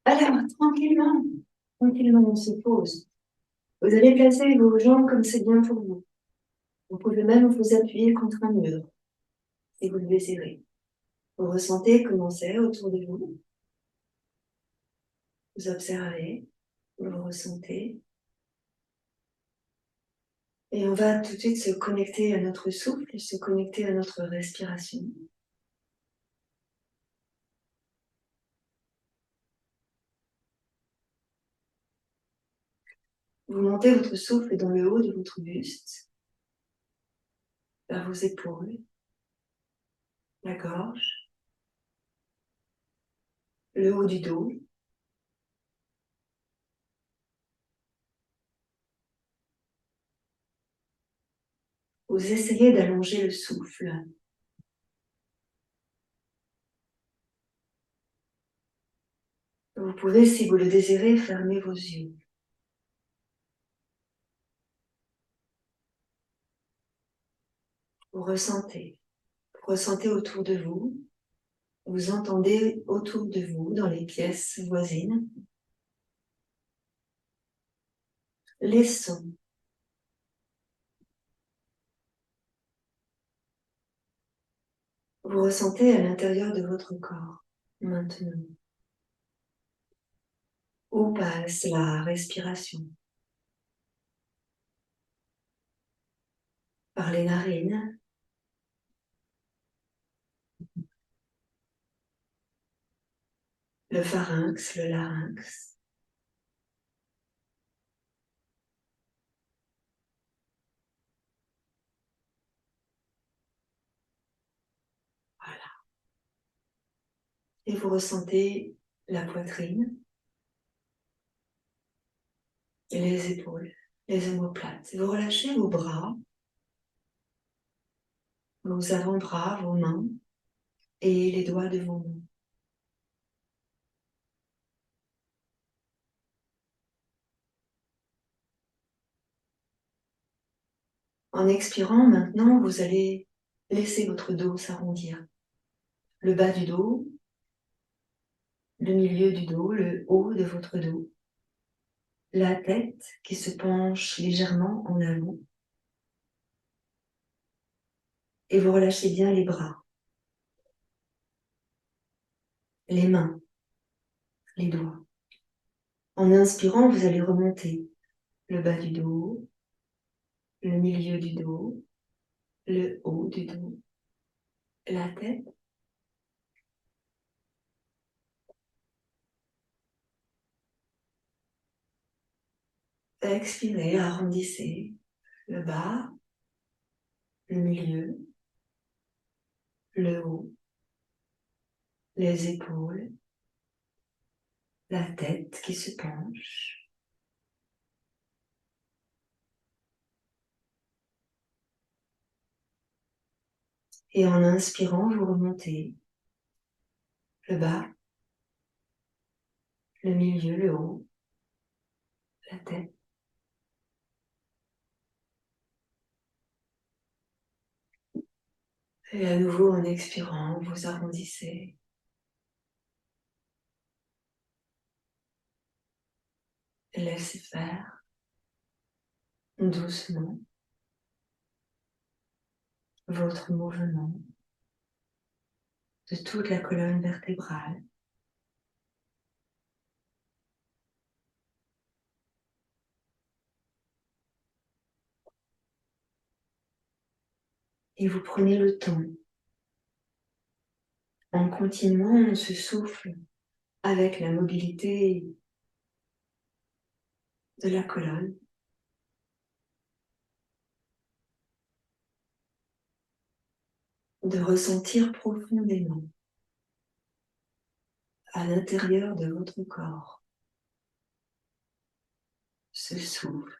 Alors, tranquillement, on se pose. Vous allez placer vos jambes comme c'est bien pour vous. Vous pouvez même vous appuyer contre un mur, si vous le désirez. Vous ressentez comment c'est autour de vous. Vous observez, vous ressentez. Et on va tout de suite se connecter à notre souffle, se connecter à notre respiration. Vous montez votre souffle dans le haut de votre buste, vers vos épaules, la gorge, le haut du dos. Vous essayez d'allonger le souffle. Vous pouvez, si vous le désirez, fermer vos yeux. Vous ressentez autour de vous, vous entendez autour de vous, dans les pièces voisines, les sons. Vous ressentez à l'intérieur de votre corps, maintenant. Où passe la respiration? Par les narines, le pharynx, le larynx. Voilà. Et vous ressentez la poitrine, et les épaules, les omoplates. Vous relâchez vos bras, vos avant-bras, vos mains et les doigts de vos mains. En expirant, maintenant, vous allez laisser votre dos s'arrondir. Le bas du dos, le milieu du dos, le haut de votre dos. La tête qui se penche légèrement en avant. Et vous relâchez bien les bras, les mains, les doigts. En inspirant, vous allez remonter le bas du dos, le milieu du dos, le haut du dos, la tête. Expirez, arrondissez le bas, le milieu, le haut, les épaules, la tête qui se penche. Et en inspirant, vous remontez le bas, le milieu, le haut, la tête. Et à nouveau, en expirant, vous arrondissez. Laissez faire doucement votre mouvement de toute la colonne vertébrale. Et vous prenez le temps, en continuant ce souffle avec la mobilité de la colonne, de ressentir profondément à l'intérieur de votre corps ce souffle.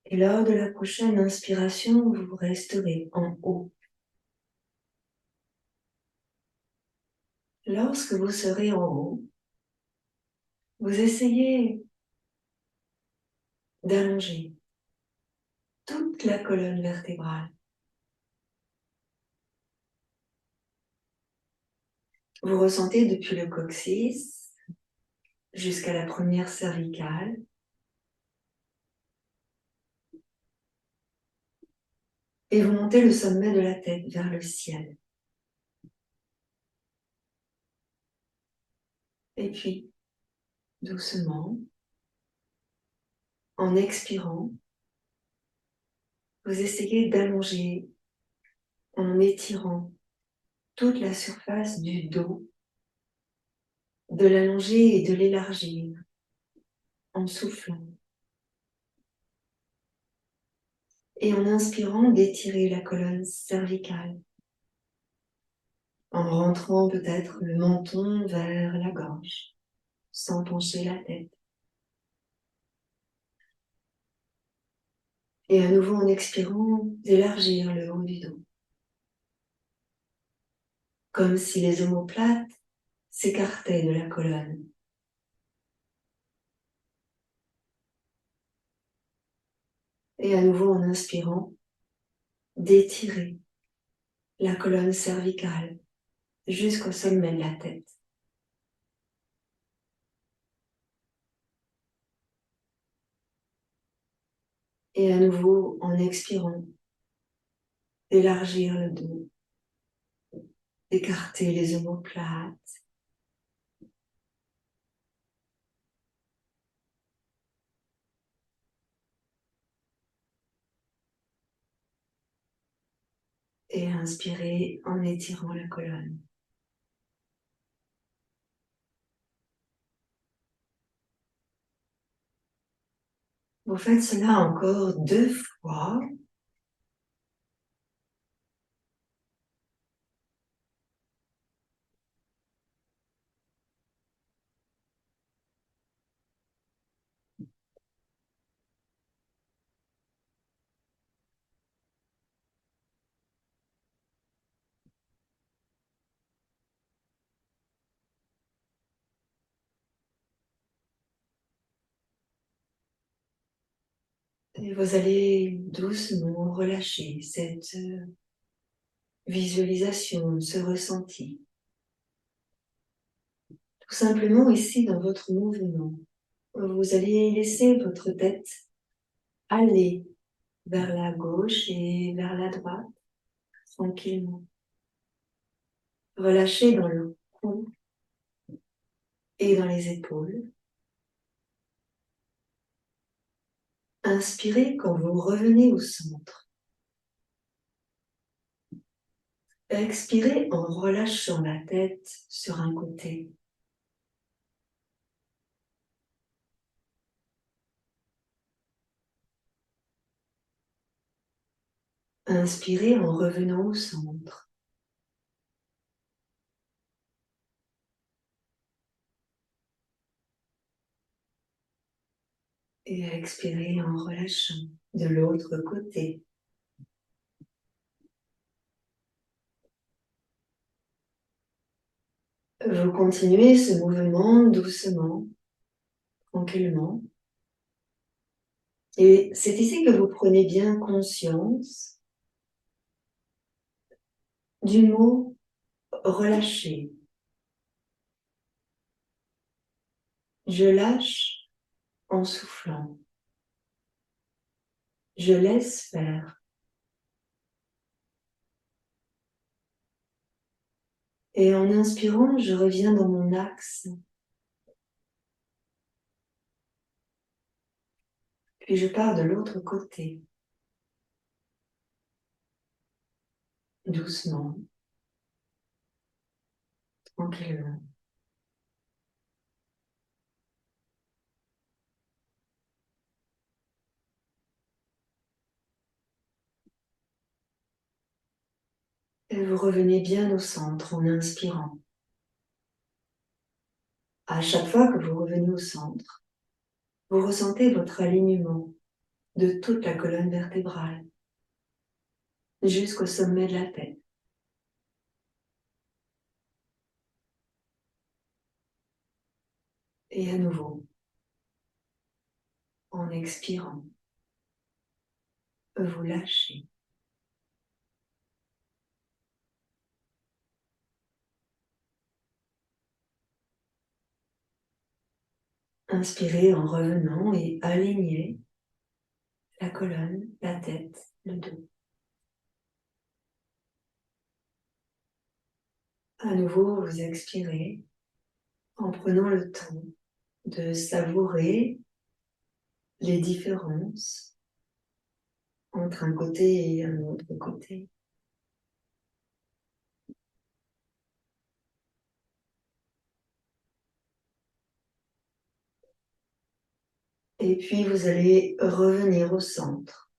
Et lors de la prochaine inspiration, vous resterez en haut. Lorsque vous serez en haut, vous essayez d'allonger toute la colonne vertébrale. Vous ressentez depuis le coccyx jusqu'à la première cervicale. Et vous montez le sommet de la tête vers le ciel. Et puis, doucement, en expirant, vous essayez d'allonger en étirant toute la surface du dos, de l'allonger et de l'élargir en soufflant. Et en inspirant, d'étirer la colonne cervicale, en rentrant peut-être le menton vers la gorge, sans pencher la tête. Et à nouveau en expirant, d'élargir le haut du dos. Comme si les omoplates s'écartaient de la colonne. Et à nouveau en inspirant, d'étirer la colonne cervicale jusqu'au sommet de la tête. Et à nouveau en expirant, d'élargir le dos, d'écarter les omoplates. Et inspirer en étirant la colonne. Vous faites cela encore 2 fois. Et vous allez doucement relâcher cette visualisation, ce ressenti. Tout simplement ici dans votre mouvement, vous allez laisser votre tête aller vers la gauche et vers la droite, tranquillement. Relâchez dans le cou et dans les épaules. Inspirez quand vous revenez au centre. Expirez en relâchant la tête sur un côté. Inspirez en revenant au centre. Et expirez en relâchant de l'autre côté. Vous continuez ce mouvement doucement, tranquillement. Et c'est ici que vous prenez bien conscience du mot relâcher. Je lâche en soufflant. Je laisse faire. Et en inspirant, je reviens dans mon axe. Puis je pars de l'autre côté. Doucement, tranquillement. Et vous revenez bien au centre en inspirant. À chaque fois que vous revenez au centre, vous ressentez votre alignement de toute la colonne vertébrale jusqu'au sommet de la tête. Et à nouveau, en expirant, vous lâchez. Inspirez en revenant et alignez la colonne, la tête, le dos. À nouveau, vous expirez en prenant le temps de savourer les différences entre un côté et un autre côté. Et puis vous allez revenir au centre.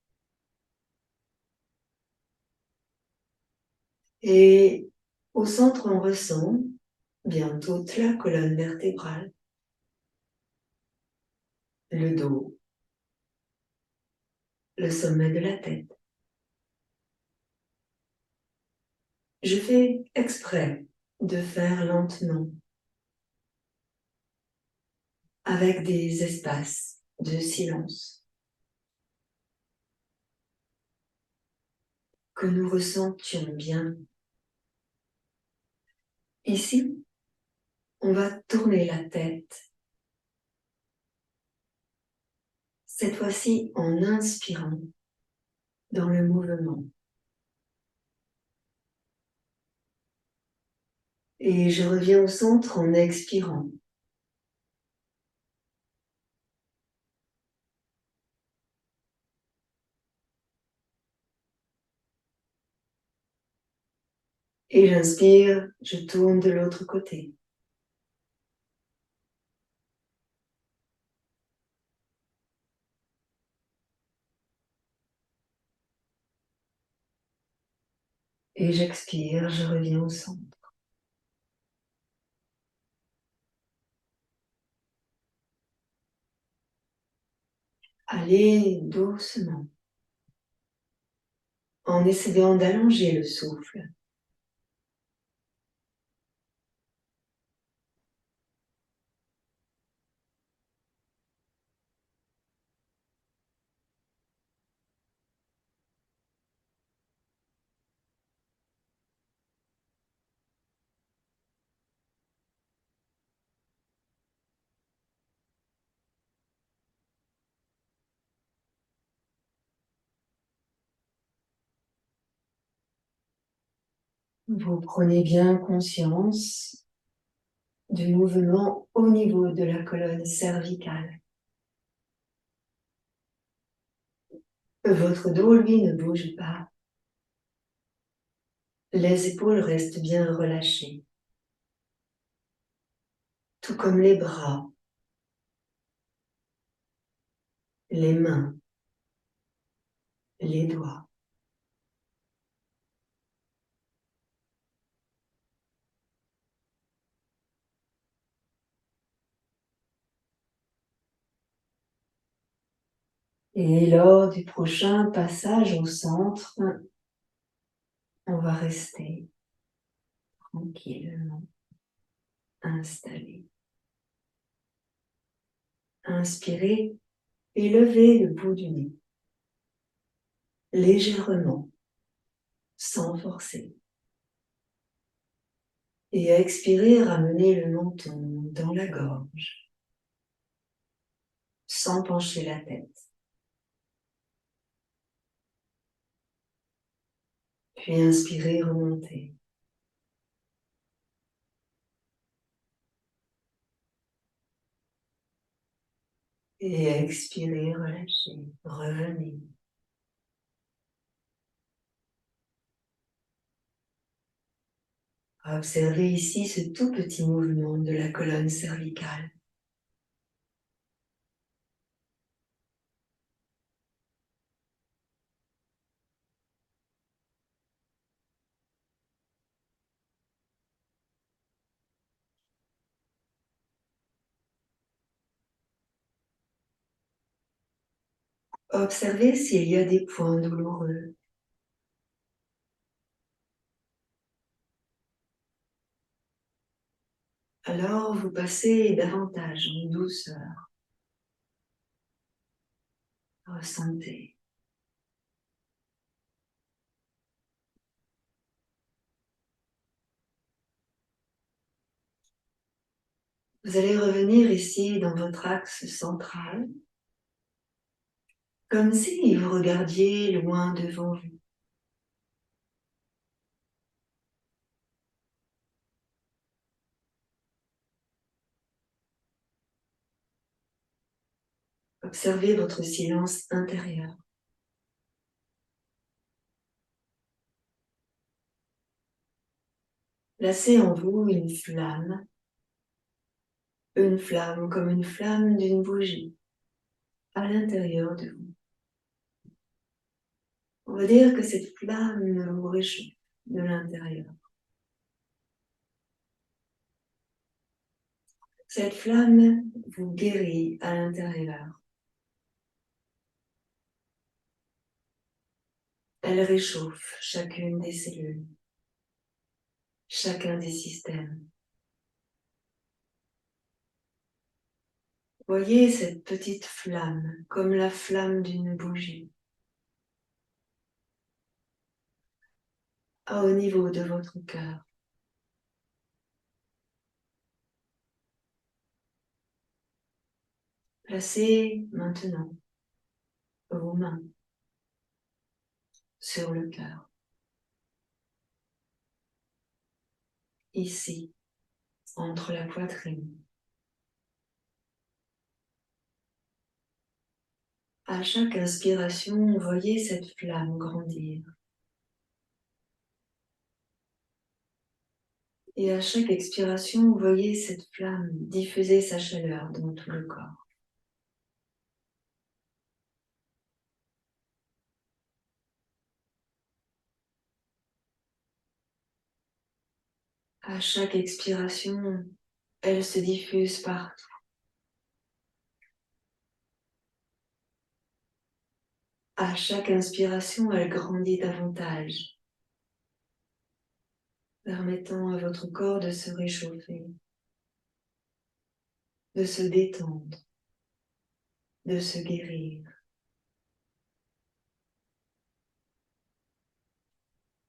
Et au centre, on ressent bien toute la colonne vertébrale, le dos, le sommet de la tête. Je fais exprès de faire lentement, avec des espaces de silence, que nous ressentions bien. Ici, on va tourner la tête, cette fois-ci en inspirant dans le mouvement. Et je reviens au centre en expirant. Et j'inspire, je tourne de l'autre côté. Et j'expire, je reviens au centre. Allez doucement, en essayant d'allonger le souffle. Vous prenez bien conscience du mouvement au niveau de la colonne cervicale. Votre dos, lui, ne bouge pas. Les épaules restent bien relâchées, tout comme les bras, les mains, les doigts. Et lors du prochain passage au centre, on va rester tranquillement installé. Inspirez et levez le bout du nez, légèrement, sans forcer. Et expirez, ramenez le menton dans la gorge, sans pencher la tête. Puis inspirez, remontez. Et expirez, relâchez, revenez. Observez ici ce tout petit mouvement de la colonne cervicale. Observez s'il y a des points douloureux. Alors vous passez davantage en douceur. Ressentez. Vous allez revenir ici dans votre axe central, comme si vous regardiez loin devant vous. Observez votre silence intérieur. Placez en vous une flamme comme une flamme d'une bougie à l'intérieur de vous. On va dire que cette flamme vous réchauffe de l'intérieur. Cette flamme vous guérit à l'intérieur. Elle réchauffe chacune des cellules, chacun des systèmes. Voyez cette petite flamme comme la flamme d'une bougie au niveau de votre cœur. Placez maintenant vos mains sur le cœur, ici, entre la poitrine. À chaque inspiration, voyez cette flamme grandir. Et à chaque expiration, voyez cette flamme diffuser sa chaleur dans tout le corps. À chaque expiration, elle se diffuse partout. À chaque inspiration, elle grandit davantage, permettant à votre corps de se réchauffer, de se détendre, de se guérir.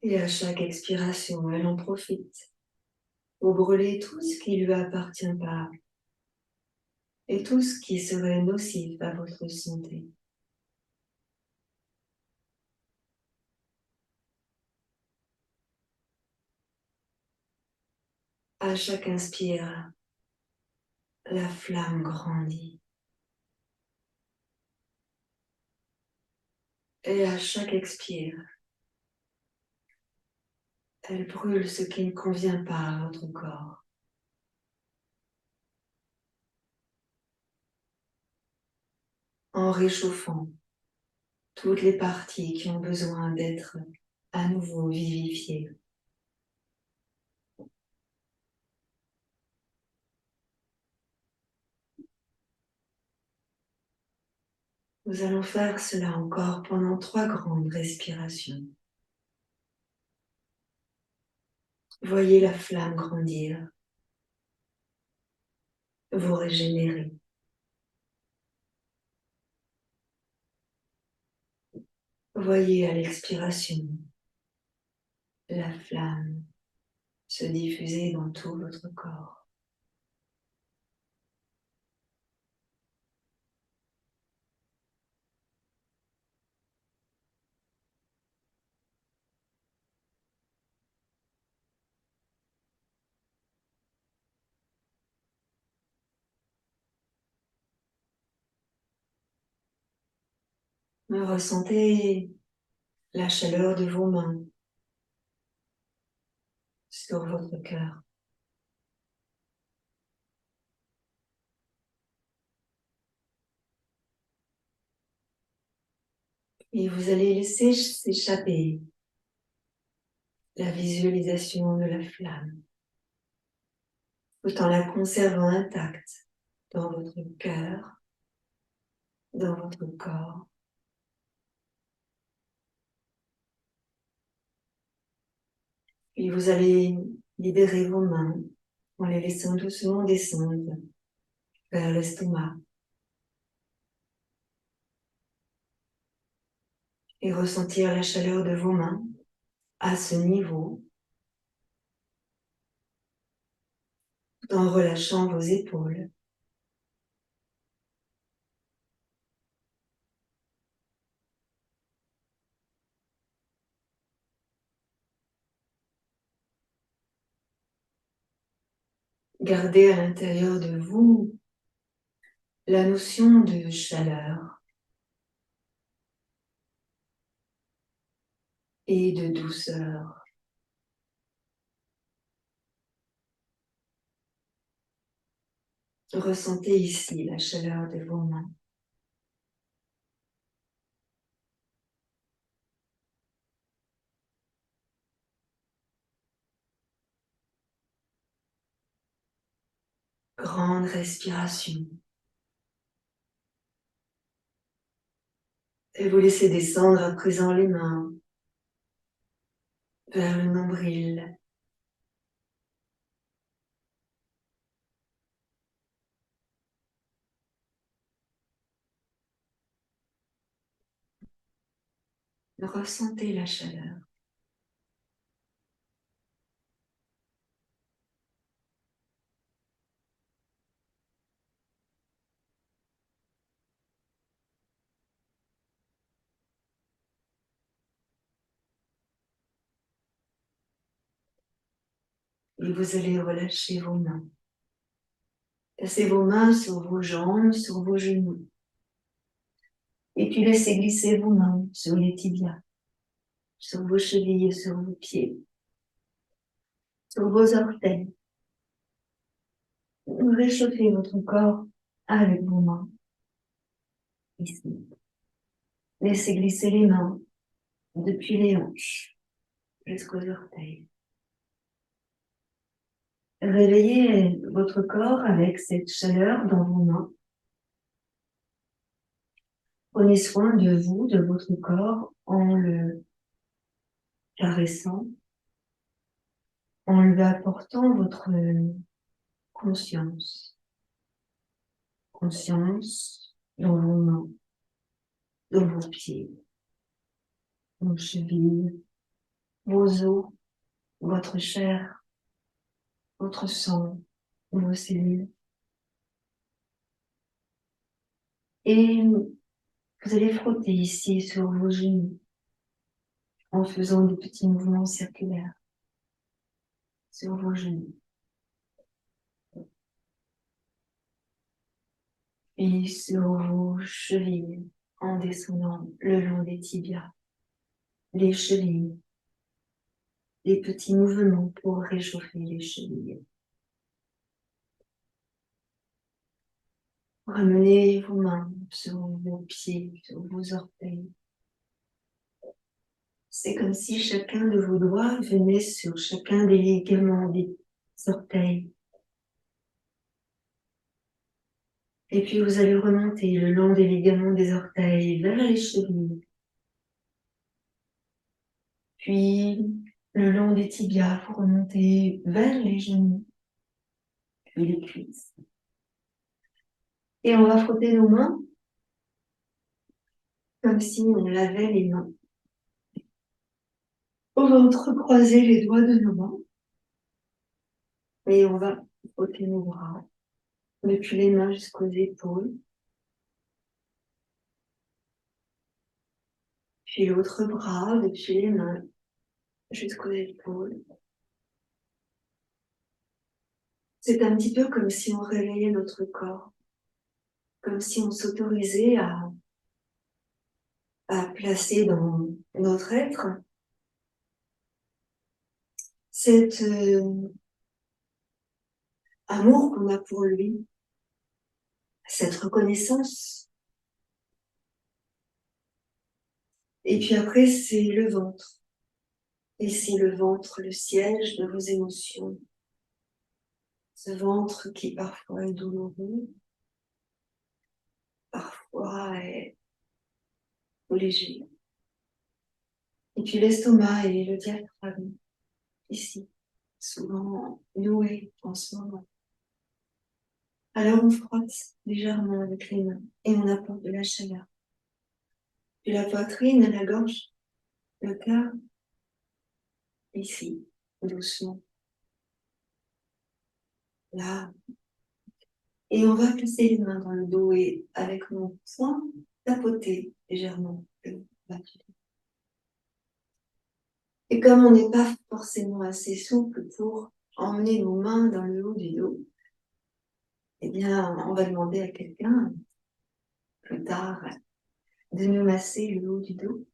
Et à chaque expiration, elle en profite pour brûler tout ce qui ne lui appartient pas et tout ce qui serait nocif à votre santé. À chaque inspire, la flamme grandit. Et à chaque expire, elle brûle ce qui ne convient pas à votre corps. En réchauffant toutes les parties qui ont besoin d'être à nouveau vivifiées. Nous allons faire cela encore pendant 3 grandes respirations. Voyez la flamme grandir, vous régénérer. Voyez à l'expiration la flamme se diffuser dans tout votre corps. Ressentez la chaleur de vos mains sur votre cœur. Et vous allez laisser s'échapper la visualisation de la flamme, tout en la conservant intacte dans votre cœur, dans votre corps. Puis vous allez libérer vos mains en les laissant doucement descendre vers l'estomac et ressentir la chaleur de vos mains à ce niveau, tout en relâchant vos épaules. Gardez à l'intérieur de vous la notion de chaleur et de douceur. Ressentez ici la chaleur de vos mains. Grande respiration. Et vous laissez descendre à présent les mains vers le nombril. Ressentez la chaleur. Et vous allez relâcher vos mains. Placez vos mains sur vos jambes, sur vos genoux. Et puis laissez glisser vos mains sur les tibias, sur vos chevilles, sur vos pieds, sur vos orteils. Réchauffez votre corps avec vos mains. Ici. Laissez glisser les mains depuis les hanches jusqu'aux orteils. Réveillez votre corps avec cette chaleur dans vos mains. Prenez soin de vous, de votre corps, en le caressant, en lui apportant votre conscience. Conscience dans vos mains, dans vos pieds, vos chevilles, vos os, votre chair, votre sang, vos cellules. Et vous allez frotter ici sur vos genoux en faisant des petits mouvements circulaires sur vos genoux. Et sur vos chevilles en descendant le long des tibias, les chevilles, des petits mouvements pour réchauffer les chevilles. Ramenez vos mains sur vos pieds, sur vos orteils. C'est comme si chacun de vos doigts venait sur chacun des ligaments des orteils. Et puis vous allez remonter le long des ligaments des orteils vers les chevilles. Puis le long des tibias, vous remontez vers les genoux, puis les cuisses. Et on va frotter nos mains comme si on lavait les mains. On va entrecroiser les doigts de nos mains. Et on va frotter nos bras depuis les mains jusqu'aux épaules. Puis l'autre bras depuis les mains jusqu'aux épaules. C'est un petit peu comme si on réveillait notre corps, comme si on s'autorisait à placer dans notre être cet amour qu'on a pour lui, cette reconnaissance. Et puis après, c'est le ventre. Et c'est le ventre, le siège de vos émotions. Ce ventre qui parfois est douloureux, parfois est léger. Et puis l'estomac et le diaphragme, ici. souvent nouée en ce moment. Alors on frotte légèrement avec les mains et on apporte de la chaleur. Puis la poitrine, la gorge, le cœur, ici, doucement. Là. Et on va placer les mains dans le dos et avec mon poing, tapoter légèrement le bas du dos. Et comme on n'est pas forcément assez souple pour emmener nos mains dans le haut du dos, eh bien, on va demander à quelqu'un, plus tard, de nous masser le haut du dos.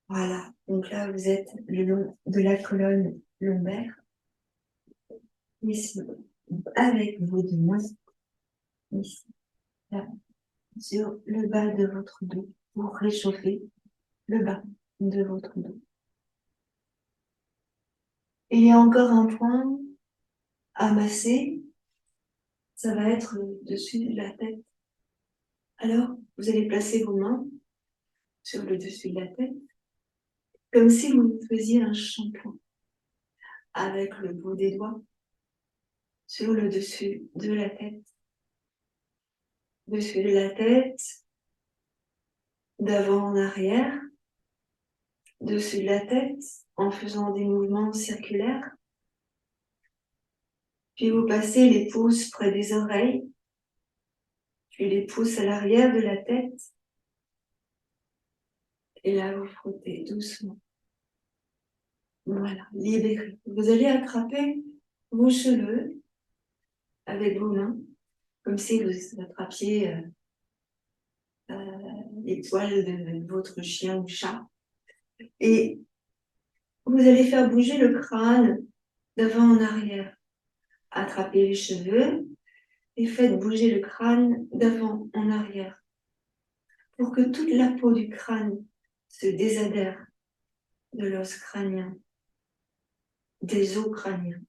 Voilà, donc là, vous êtes le long de la colonne lombaire, ici, avec vos deux mains, ici, là, sur le bas de votre dos, pour réchauffer le bas de votre dos. Et il y a encore un point à masser, ça va être au-dessus de la tête. Alors, vous allez placer vos mains sur le dessus de la tête, comme si vous faisiez un shampoing, avec le bout des doigts sur le dessus de la tête. Dessus de la tête, d'avant en arrière, dessus de la tête, en faisant des mouvements circulaires. Puis vous passez les pouces près des oreilles, puis les pouces à l'arrière de la tête. Et là, vous frottez doucement. Voilà, libérez. Vous allez attraper vos cheveux avec vos mains, comme si vous attrapiez les poils de votre chien ou chat. Et vous allez faire bouger le crâne d'avant en arrière. Attrapez les cheveux et faites bouger le crâne d'avant en arrière pour que toute la peau du crâne se désadhère de l'os crânien, des os crâniens,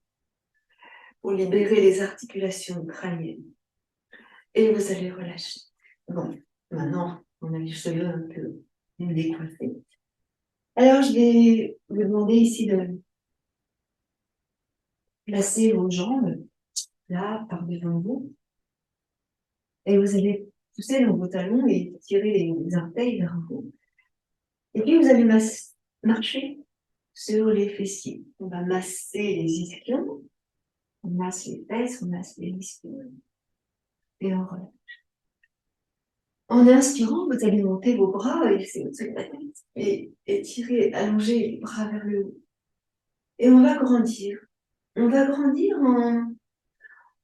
pour libérer les articulations crâniennes. Et vous allez relâcher. Bon, maintenant, on a les cheveux un peu décoiffés. Alors, je vais vous demander ici de placer vos jambes là, par devant vous. Et vous allez pousser dans vos talons et tirer les orteils vers vous. Et puis, vous allez marcher sur les fessiers. On va masser les ischions. On masse les fesses, on masse les ischions. Et on relâche. En inspirant, vous allez monter vos bras et c'est au-dessus de la tête. Et étirer, allonger les bras vers le haut. Et on va grandir. On va grandir en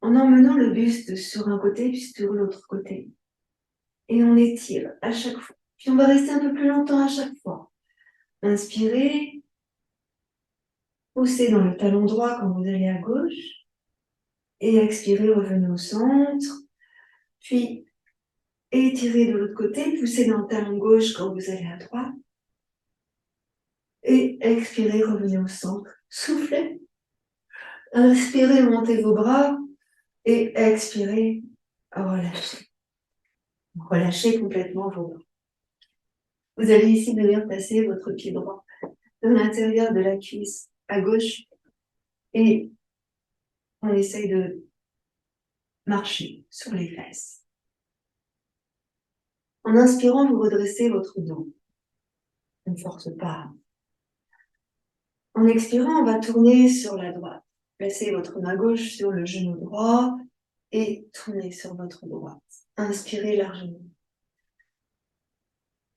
emmenant le buste sur un côté puis sur l'autre côté. Et on étire à chaque fois. Puis on va rester un peu plus longtemps à chaque fois. Inspirez. Poussez dans le talon droit quand vous allez à gauche. Et expirez, revenez au centre. Puis étirez de l'autre côté. Poussez dans le talon gauche quand vous allez à droite. Et expirez, revenez au centre. Soufflez. Inspirez, montez vos bras. Et expirez, relâchez. Relâchez complètement vos bras. Vous allez ici venir placer votre pied droit dans l'intérieur de la cuisse à gauche et on essaye de marcher sur les fesses. En inspirant, vous redressez votre dos. On ne force pas. En expirant, on va tourner sur la droite. Placez votre main gauche sur le genou droit et tournez sur votre droite. Inspirez largement.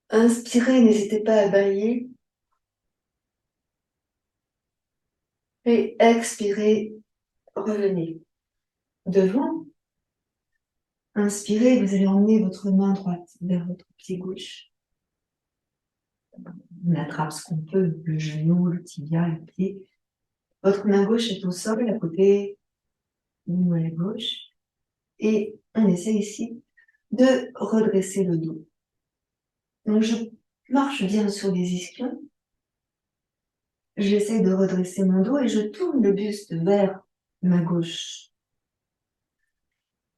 Inspirez, n'hésitez pas à balayer. Et expirez, revenez. Devant. Inspirez, vous allez emmener votre main droite vers votre pied gauche. On attrape ce qu'on peut, le genou, le tibia, le pied. Votre main gauche est au sol, à côté de la gauche. Et on essaie ici de redresser le dos. Donc, je marche bien sur les ischions. J'essaie de redresser mon dos et je tourne le buste vers ma gauche.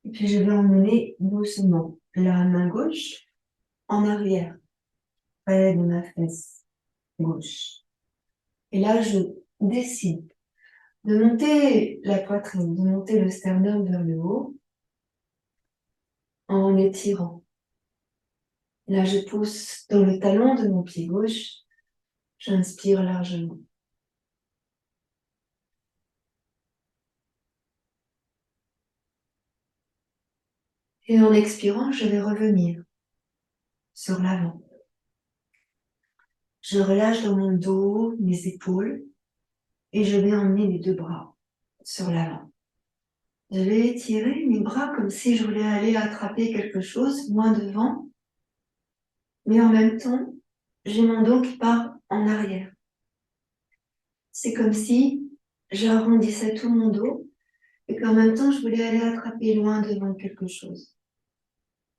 Et puis, je vais emmener doucement la main gauche en arrière, près de ma fesse gauche. Et là, je décide de monter la poitrine, de monter le sternum vers le haut en étirant. Là, je pousse dans le talon de mon pied gauche, j'inspire largement. Et en expirant, je vais revenir sur l'avant. Je relâche dans mon dos, mes épaules, et je vais emmener les deux bras sur l'avant. Je vais étirer mes bras comme si je voulais aller attraper quelque chose, loin devant, mais en même temps, j'ai mon dos qui part en arrière. C'est comme si j'arrondissais tout mon dos et qu'en même temps, je voulais aller attraper loin devant quelque chose.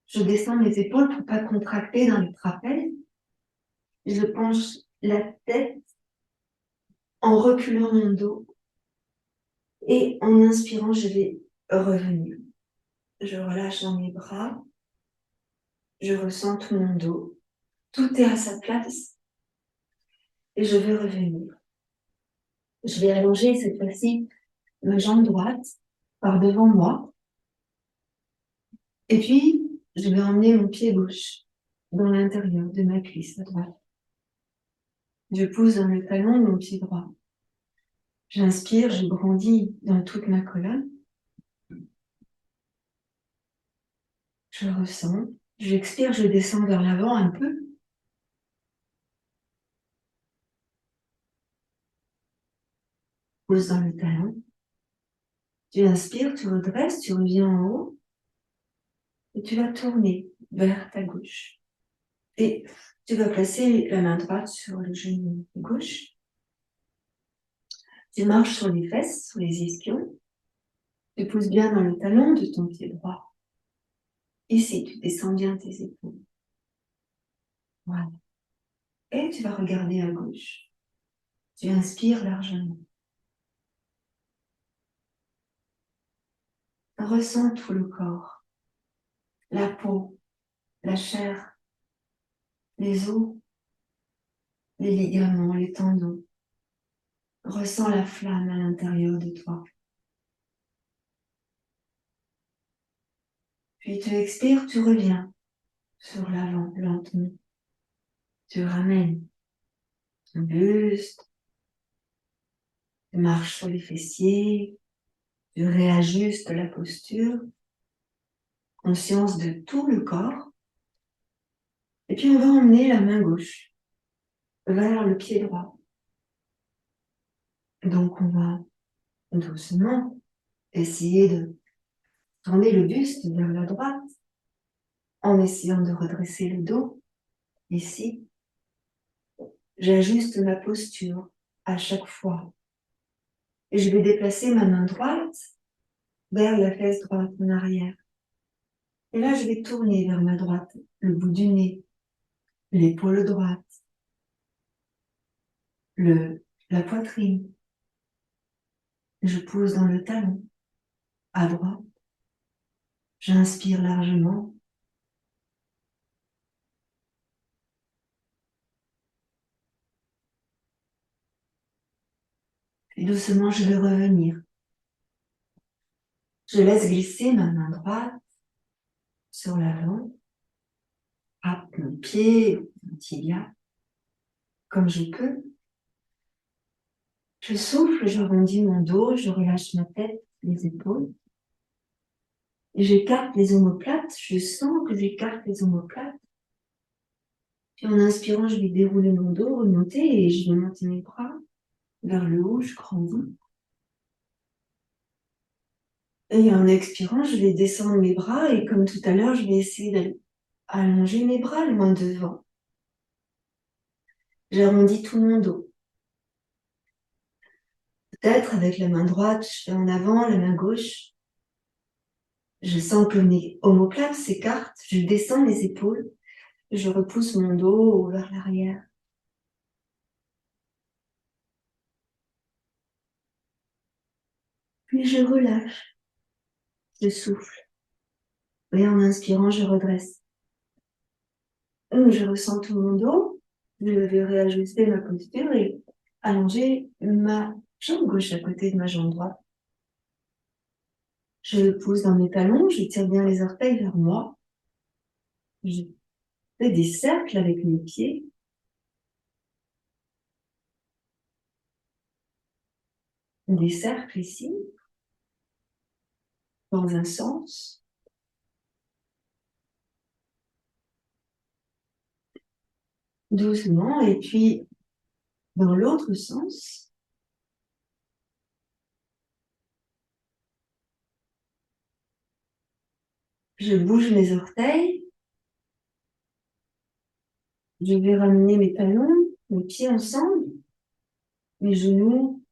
Je descends mes épaules pour pas contracter dans les trapèzes. Je penche la tête en reculant mon dos et en inspirant, je vais revenir. Je relâche dans mes bras, je ressens tout mon dos, tout est à sa place et je vais revenir. Je vais allonger cette fois-ci ma jambe droite par devant moi et puis je vais emmener mon pied gauche dans l'intérieur de ma cuisse à droite. Je pousse dans le talon de mon pied droit. J'inspire, je grandis dans toute ma colonne. Je ressens. J'expire, je descends vers l'avant un peu. Pose dans le talon. Tu inspires, tu redresses, tu reviens en haut. Et tu vas tourner vers ta gauche. Et tu vas placer la main droite sur le genou gauche. Tu marches sur les fesses, sur les ischions. Tu pousses bien dans le talon de ton pied droit. Ici, tu descends bien tes épaules. Voilà. Et tu vas regarder à gauche. Tu inspires largement. Ressens tout le corps. La peau, la chair, les os, les ligaments, les tendons. Ressens la flamme à l'intérieur de toi. Puis tu expires, tu reviens sur l'avant lentement. Tu ramènes ton buste, tu marches sur les fessiers, tu réajustes la posture, conscience de tout le corps. Et puis on va emmener la main gauche vers le pied droit. Donc on va doucement essayer de tourner le buste vers la droite en essayant de redresser le dos. Ici, j'ajuste ma posture à chaque fois. Et je vais déplacer ma main droite vers la fesse droite en arrière. Et là, je vais tourner vers ma droite, le bout du nez, l'épaule droite, la poitrine. Je pousse dans le talon, à droite. J'inspire largement. Puis doucement, je vais revenir. Je laisse glisser ma main droite sur l'avant, frappe mon pied, mon tibia, comme je peux. Je souffle, j'arrondis mon dos, je relâche ma tête, les épaules. J'écarte les omoplates, je sens que j'écarte les omoplates. Puis en inspirant, je vais dérouler mon dos, remonter et je vais monter mes bras vers le haut, je grandis. Et en expirant, je vais descendre mes bras et comme tout à l'heure, je vais essayer d'allonger mes bras loin devant. J'arrondis tout mon dos. Peut-être avec la main droite, je fais en avant, la main gauche. Je sens que mes omoplates s'écartent, je descends les épaules, je repousse mon dos vers l'arrière. Puis je relâche, je souffle. Et en inspirant, je redresse. Je ressens tout mon dos, je vais réajuster ma posture et allonger ma jambe gauche à côté de ma jambe droite. Je le pousse dans mes talons, je tire bien les orteils vers moi. Je fais des cercles avec mes pieds. Des cercles ici, dans un sens. Doucement, et puis dans l'autre sens. Je bouge mes orteils. Je vais ramener mes talons, mes pieds ensemble. Mes genoux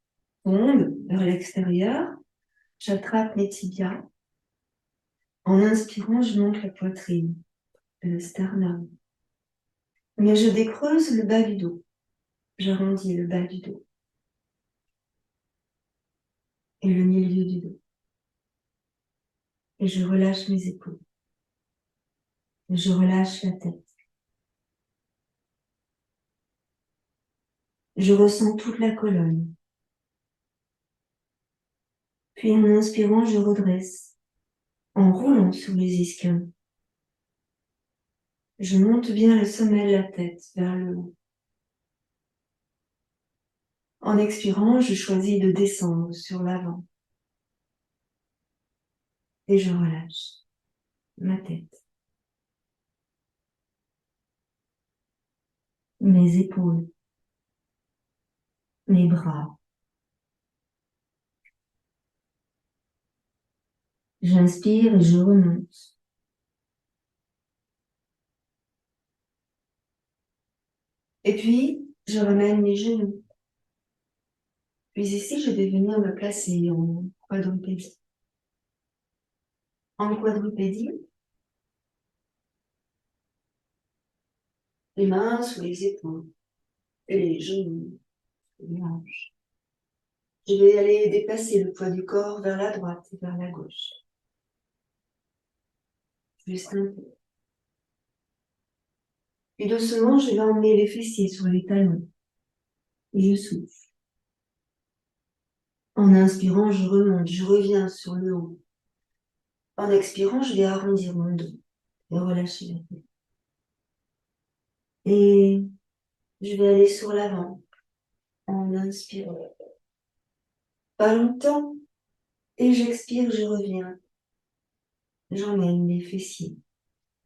tombent vers l'extérieur. J'attrape mes tibias. En inspirant, je monte la poitrine, le sternum. Mais je décreuse le bas du dos. J'arrondis le bas du dos. Et le milieu du dos. Et je relâche mes épaules. Et je relâche la tête. Je ressens toute la colonne. Puis en inspirant, je redresse, en roulant sur les ischions. Je monte bien le sommet de la tête vers le haut. En expirant, je choisis de descendre sur l'avant. Et je relâche ma tête, mes épaules, mes bras. J'inspire et je remonte. Et puis, je ramène mes genoux. Puis ici, je vais venir me placer en quadrupédie. En quadrupédie, les mains sous les épaules et les genoux sous les hanches. Je vais aller déplacer le poids du corps vers la droite et vers la gauche. Juste un peu. Puis doucement, je vais emmener les fessiers sur les talons. Et je souffle. En inspirant, je remonte, je reviens sur le haut. En expirant, je vais arrondir mon dos et relâcher la tête. Et je vais aller sur l'avant en inspirant. Pas longtemps. Et j'expire, je reviens. J'emmène les fessiers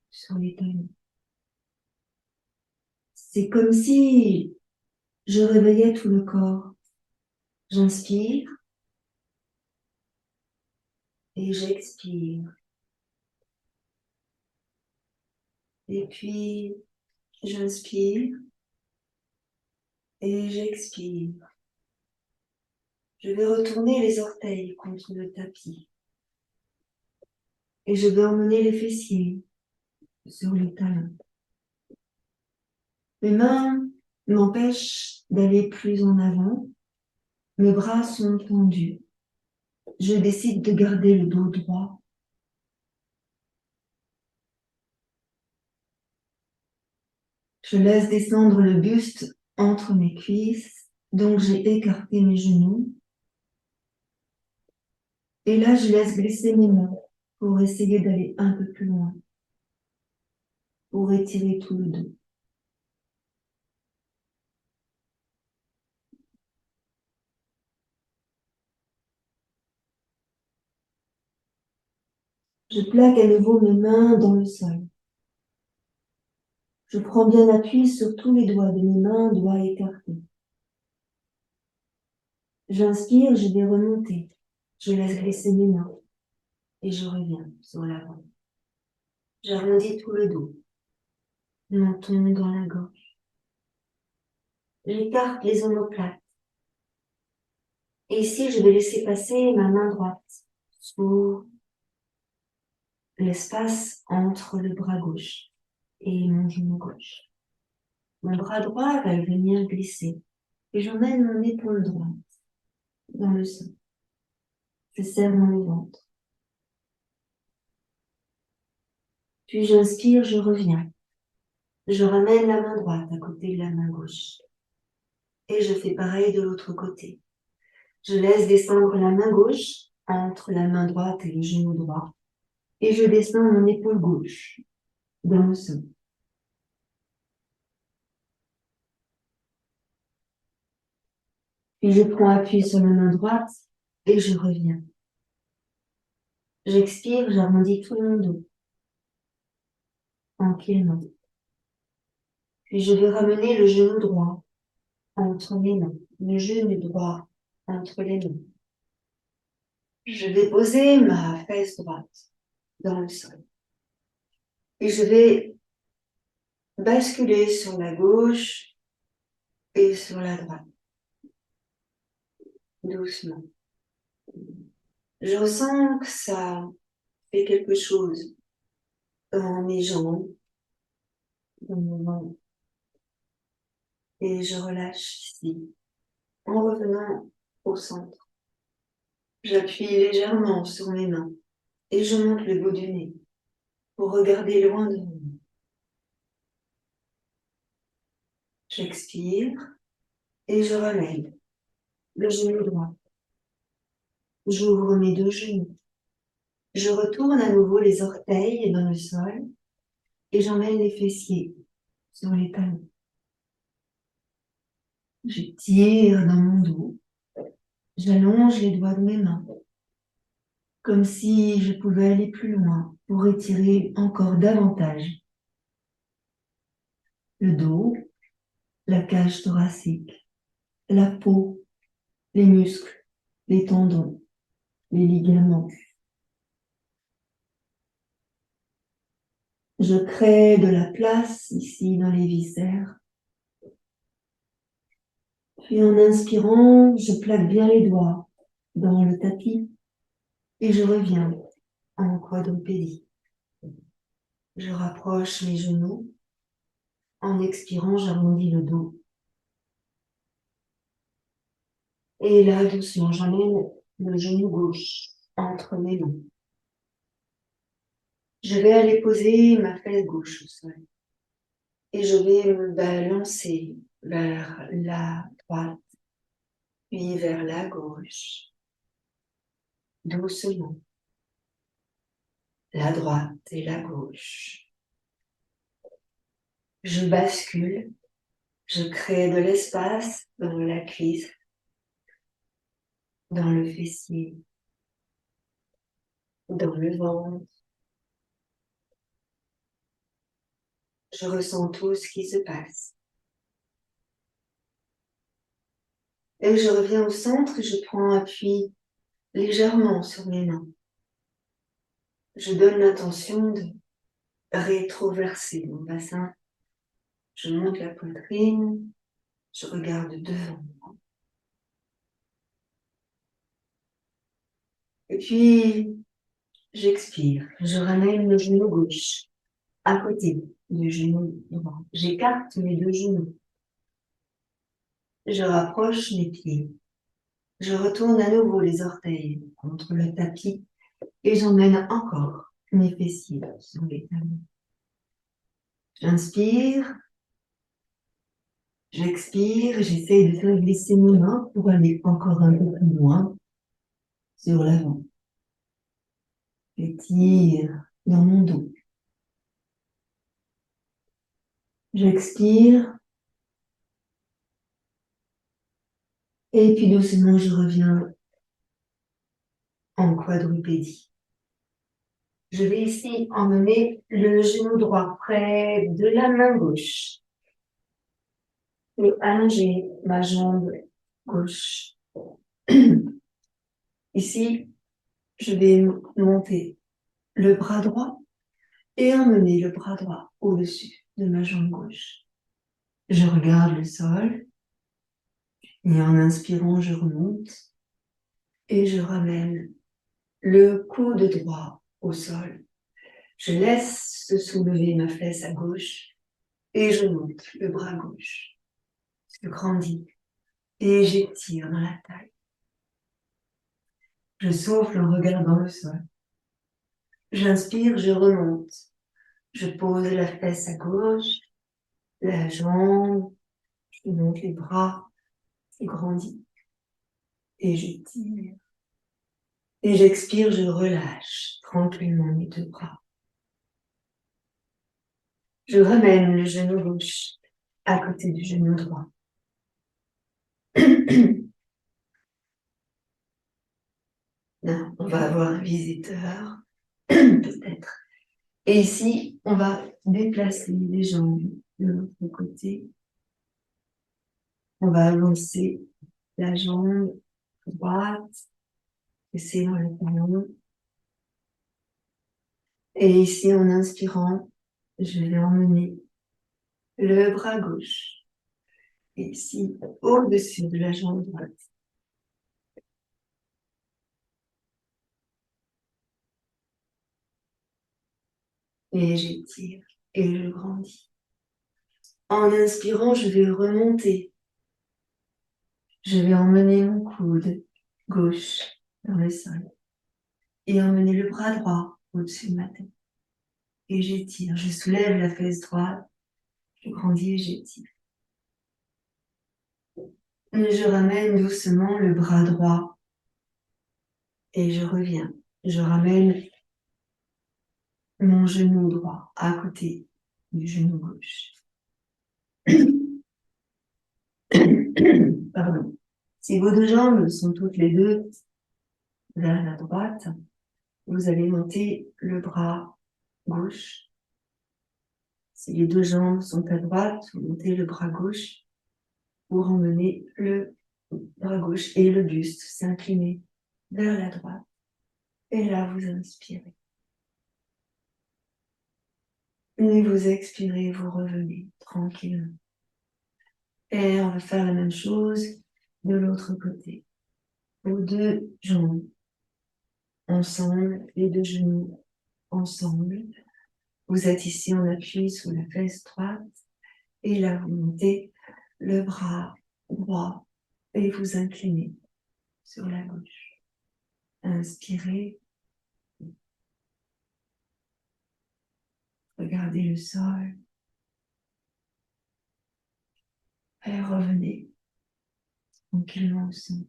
sur les talons. C'est comme si je réveillais tout le corps. J'inspire et j'expire. Et puis, j'inspire et j'expire. Je vais retourner les orteils contre le tapis. Et je vais emmener les fessiers sur les talons. Mes mains m'empêchent d'aller plus en avant. Mes bras sont tendus. Je décide de garder le dos droit. Je laisse descendre le buste entre mes cuisses, donc j'ai écarté mes genoux. Et là, je laisse glisser mes mains pour essayer d'aller un peu plus loin, pour étirer tout le dos. Je plaque à nouveau mes mains dans le sol. Je prends bien appui sur tous les doigts de mes mains, doigts écartés. J'inspire, je vais remonter. Je laisse glisser mes mains et je reviens sur l'avant. J'arrondis tout le dos, menton dans la gorge. J'écarte les omoplates. Et ici, je vais laisser passer ma main droite sous l'espace entre le bras gauche et mon genou gauche. Mon bras droit va venir glisser et j'emmène mon épaule droite dans le sein. Je serre mon ventre. Puis j'inspire, je reviens. Je ramène la main droite à côté de la main gauche. Et je fais pareil de l'autre côté. Je laisse descendre la main gauche entre la main droite et le genou droit. Et je descends mon épaule gauche dans le sol. Puis je prends appui sur la main droite et je reviens. J'expire, j'arrondis tout mon dos, tranquillement. Puis je vais ramener le genou droit entre mes mains, le genou droit entre les mains. Je vais poser ma fesse droite dans le sol. Et je vais basculer sur la gauche et sur la droite, doucement. Je ressens que ça fait quelque chose dans mes jambes, dans mon ventre. Et je relâche ici, en revenant au centre. J'appuie légèrement sur mes mains et je monte le bout du nez pour regarder loin devant moi. J'expire et je relève le genou droit. J'ouvre mes deux genoux. Je retourne à nouveau les orteils dans le sol et j'emmène les fessiers sur les talons. Je tire dans mon dos. J'allonge les doigts de mes mains, comme si je pouvais aller plus loin pour étirer encore davantage le dos, la cage thoracique, la peau, les muscles, les tendons, les ligaments. Je crée de la place ici dans les viscères. Puis en inspirant, je plaque bien les doigts dans le tapis et je reviens en quadrupédie. Je rapproche mes genoux. En expirant, j'arrondis le dos. Et là, doucement, j'emmène le genou gauche entre mes mains. Je vais aller poser ma fesse gauche au sol. Et je vais me balancer vers la droite, puis vers la gauche. Doucement. La droite et la gauche. Je bascule. Je crée de l'espace dans la cuisse, dans le fessier, dans le ventre. Je ressens tout ce qui se passe. Et je reviens au centre et je prends appui légèrement sur mes mains. Je donne l'intention de rétroverser mon bassin. Je monte la poitrine. Je regarde devant moi. Et puis, j'expire. Je ramène le genou gauche à côté du genou droit. J'écarte mes deux genoux. Je rapproche mes pieds. Je retourne à nouveau les orteils contre le tapis et j'emmène encore mes fessiers sur les talons. J'inspire, j'expire, j'essaye de faire glisser mes mains pour aller encore un peu plus loin sur l'avant. J'étire dans mon dos. J'expire et puis doucement je reviens en quadrupédie. Je vais ici emmener le genou droit près de la main gauche et allonger ma jambe gauche. Ici, je vais monter le bras droit et emmener le bras droit au-dessus de ma jambe gauche. Je regarde le sol et en inspirant, je remonte et je ramène le coude droit au sol. Je laisse se soulever ma fesse à gauche et je monte le bras gauche. Je grandis et j'étire dans la taille. Je souffle en regardant le sol. J'inspire, je remonte. Je pose la fesse à gauche, la jambe, je monte les bras grandit. Et j'étire. Et j'expire, je relâche tranquillement mes deux bras. Je ramène le genou gauche à côté du genou droit. Non, on va avoir un visiteur, peut-être. Et ici, on va déplacer les jambes de l'autre côté. On va avancer la jambe droite, laisser dans le talon. Et ici, en inspirant, je vais emmener le bras gauche. Et ici, au-dessus de la jambe droite. Et j'étire et je grandis. En inspirant, je vais remonter. Je vais emmener mon coude gauche dans le sol et emmener le bras droit au-dessus de ma tête. Et j'étire. Je soulève la fesse droite. Je grandis et j'étire. Et je ramène doucement le bras droit et je reviens. Je ramène mon genou droit à côté du genou gauche. Pardon. Si vos deux jambes sont toutes les deux vers la droite, vous allez monter le bras gauche. Si les deux jambes sont à droite, vous montez le bras gauche pour emmener le bras gauche et le buste s'incliner vers la droite. Et là, vous inspirez. Et vous expirez, vous revenez tranquillement. Et on va faire la même chose de l'autre côté. Vos deux jambes ensemble, les deux genoux ensemble. Vous êtes ici en appui sur la fesse droite. Et là, vous montez le bras droit et vous inclinez sur la gauche. Inspirez. Regardez le sol. Et revenez tranquillement au centre.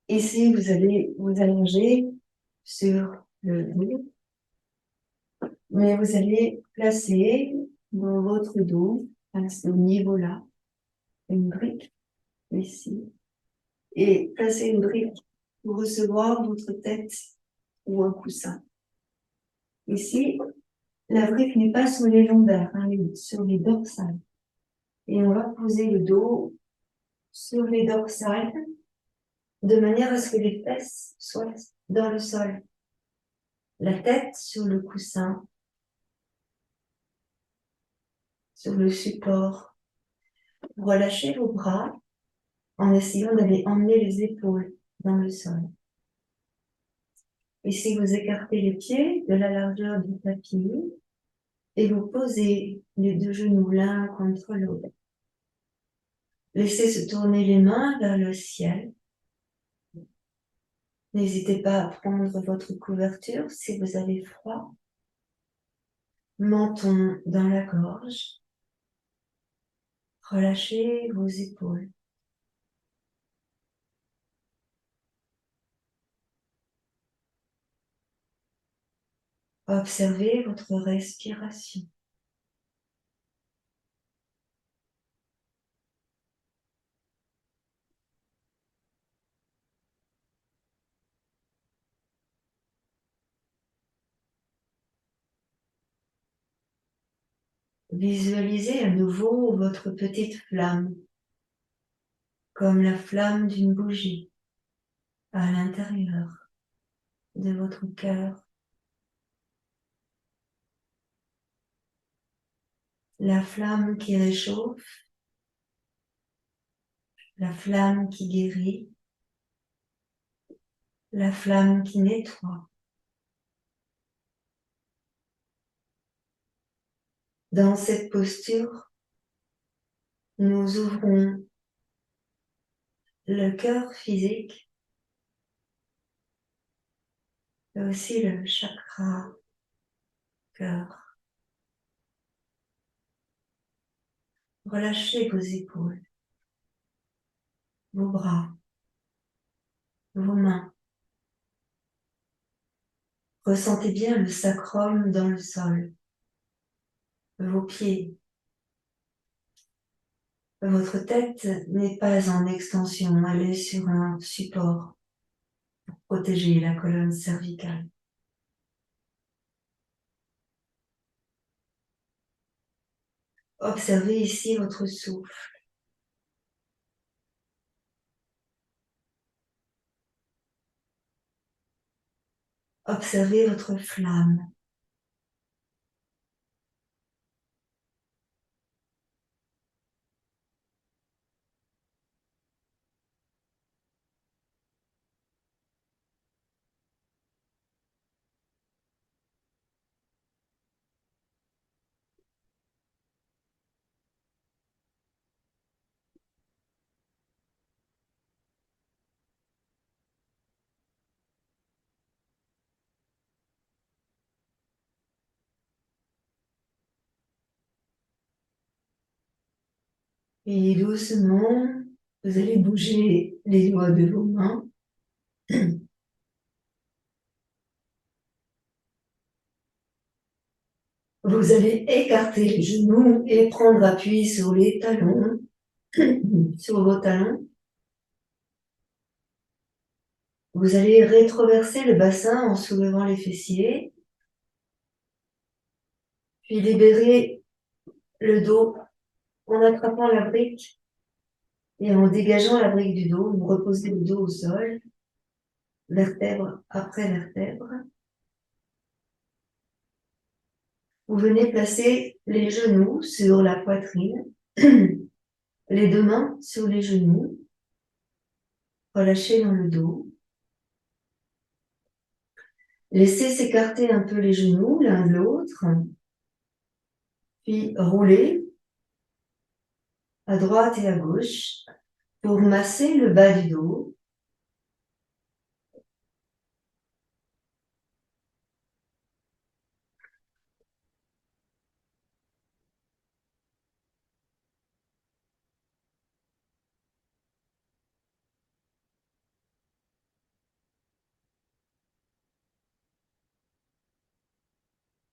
Ici, vous allez vous allonger sur le dos, mais vous allez placer dans votre dos, à ce niveau-là, une brique ici, et placer une brique pour recevoir votre tête ou un coussin. Ici, la brique n'est pas sur les lombaires, hein, mais sur les dorsales. Et on va poser le dos sur les dorsales de manière à ce que les fesses soient dans le sol. La tête sur le coussin, sur le support. Relâchez vos bras en essayant d'aller emmener les épaules dans le sol. Ici, vous écartez les pieds de la largeur du tapis et vous posez les deux genoux l'un contre l'autre. Laissez se tourner les mains vers le ciel. N'hésitez pas à prendre votre couverture si vous avez froid. Menton dans la gorge. Relâchez vos épaules. Observez votre respiration. Visualisez à nouveau votre petite flamme, comme la flamme d'une bougie à l'intérieur de votre cœur. La flamme qui réchauffe, la flamme qui guérit, la flamme qui nettoie. Dans cette posture, nous ouvrons le cœur physique, et aussi le chakra cœur. Relâchez vos épaules, vos bras, vos mains. Ressentez bien le sacrum dans le sol, vos pieds. Votre tête n'est pas en extension, elle est sur un support pour protéger la colonne cervicale. Observez ici votre souffle. Observez votre flamme. Et doucement, vous allez bouger les doigts de vos mains. Vous allez écarter les genoux et prendre appui sur les talons, sur vos talons. Vous allez rétroverser le bassin en soulevant les fessiers, puis libérer le dos en attrapant la brique et en dégageant la brique du dos. Vous reposez le dos au sol, vertèbre après vertèbre. Vous venez placer les genoux sur la poitrine, les deux mains sur les genoux, relâchez dans le dos. Laissez s'écarter un peu les genoux l'un de l'autre, puis roulez à droite et à gauche pour masser le bas du dos.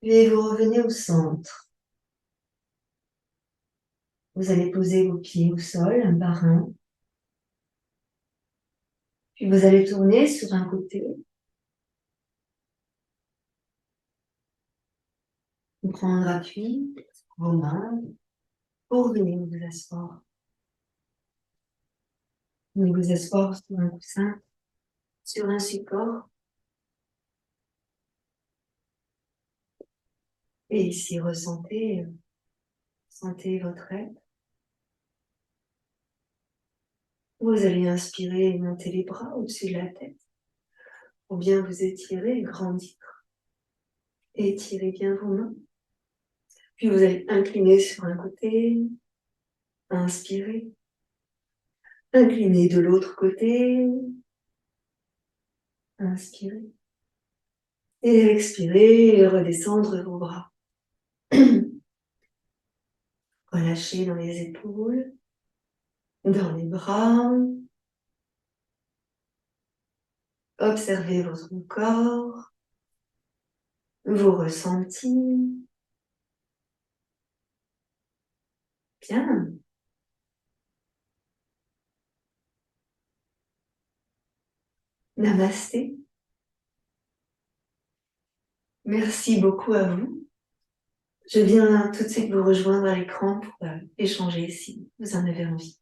Puis vous revenez au centre. Vous allez poser vos pieds au sol, un par un. Puis vous allez tourner sur un côté. Prendre appui sur vos mains pour venir vous asseoir. Vous asseoir sur un coussin, sur un support. Et ici, ressentez votre être. Vous allez inspirer et monter les bras au-dessus de la tête. Pour bien vous étirer et grandir. Étirez bien vos mains. Puis vous allez incliner sur un côté. Inspirez. Inclinez de l'autre côté. Inspirez. Et expirez et redescendre vos bras. Relâchez dans les épaules, dans les bras. Observez votre corps, vos ressentis. Bien. Namasté. Merci beaucoup à vous. Je viens tout de suite vous rejoindre à l'écran pour échanger si vous en avez envie.